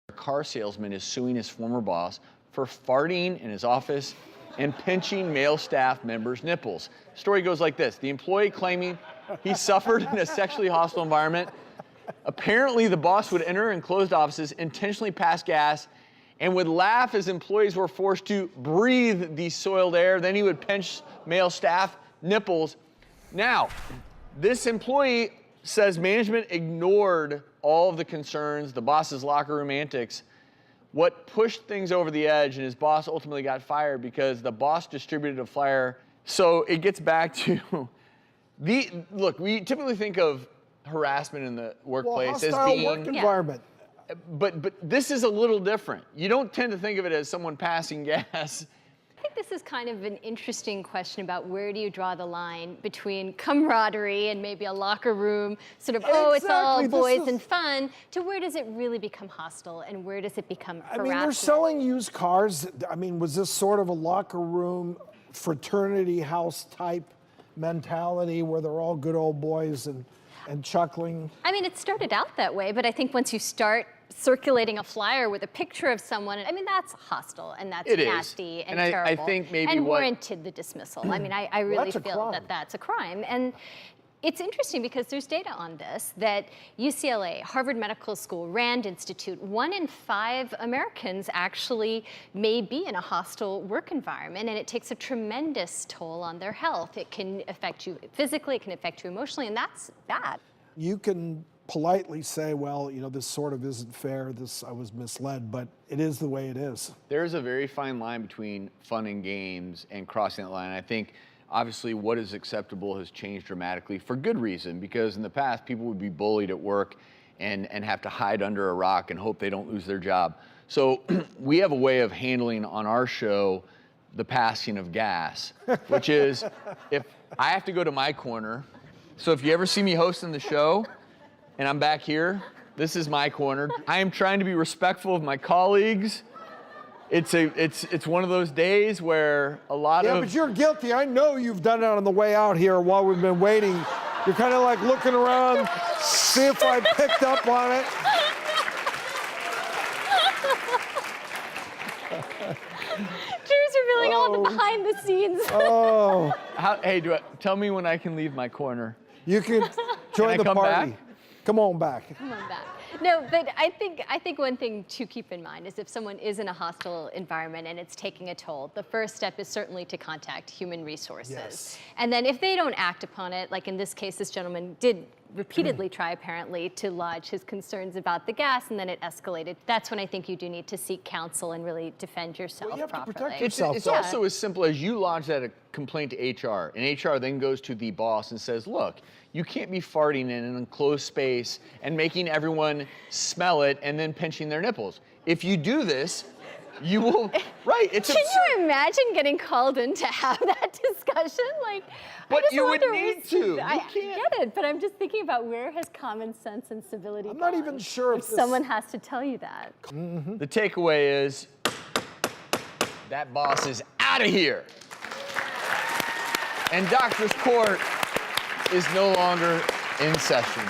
A car salesman is suing his former boss for farting in his office and pinching male staff members' nipples. Story goes like this. The employee claiming he suffered in a sexually hostile environment. Apparently, the boss would enter enclosed offices, intentionally pass gas, and would laugh as employees were forced to breathe the soiled air. Then he would pinch male staff nipples. Now, this employee says management ignored all of the concerns, the boss's locker room antics. What pushed things over the edge, and his boss ultimately got fired because the boss distributed a flyer. So it gets back to look, we typically think of harassment in the workplace as being work environment. But this is a little different. You don't tend to think of it as someone passing gas. I think this is kind of an interesting question about where do you draw the line between camaraderie and maybe a locker room, sort of, oh, it's all boys and fun, to where does it really become hostile and where does it become harassment? I mean, they're selling used cars. I mean, was this sort of a locker room, fraternity house type mentality where they're all good old boys and chuckling? I mean, it started out that way, but I think once you start circulating a flyer with a picture of someone, I mean, that's hostile and that's nasty and terrible. I think maybe and warranted the dismissal. I mean, I really Well, feel that that's a crime. And it's interesting because there's data on this that UCLA, Harvard Medical School, Rand Institute, 1 in 5 Americans actually may be in a hostile work environment, and it takes a tremendous toll on their health. It can affect you physically, it can affect you emotionally, and that's bad. You can politely say, well, you know, this sort of isn't fair, I was misled, but it is the way it is. There's a very fine line between fun and games and crossing that line. I think obviously what is acceptable has changed dramatically for good reason, because in the past people would be bullied at work and have to hide under a rock and hope they don't lose their job. So we have a way of handling on our show the passing of gas, which is if I have to go to my corner. So if you ever see me hosting the show and I'm back here, this is my corner. I am trying to be respectful of my colleagues. It's one of those days where a lot of... Yeah, but you're guilty. I know you've done it on the way out here while we've been waiting. You're kind of like looking around, see if I picked up on it. Drew's revealing all the behind the scenes. Oh. Hey, tell me when I can leave my corner. You can join the party. Back? Come on back. Come on back. No, but I think one thing to keep in mind is if someone is in a hostile environment and it's taking a toll, the first step is certainly to contact human resources. Yes. And then if they don't act upon it, like in this case, this gentleman did repeatedly try apparently to lodge his concerns about the gas, and then it escalated. That's when I think you do need to seek counsel and really defend yourself Well, you have properly. to protect yourself. It's also as simple as you lodge that complaint to HR, and HR then goes to the boss and says, look, you can't be farting in an enclosed space and making everyone smell it and then pinching their nipples. If you do this, you will, right, it's Can you imagine getting called in to have that discussion? Like, but I just you would wonder need to. I You can't. get it, but I'm just thinking about where has common sense and civility I'm not gone even sure if someone has to tell you that. The takeaway is that boss is out of here. And Doctor's Court is no longer in session.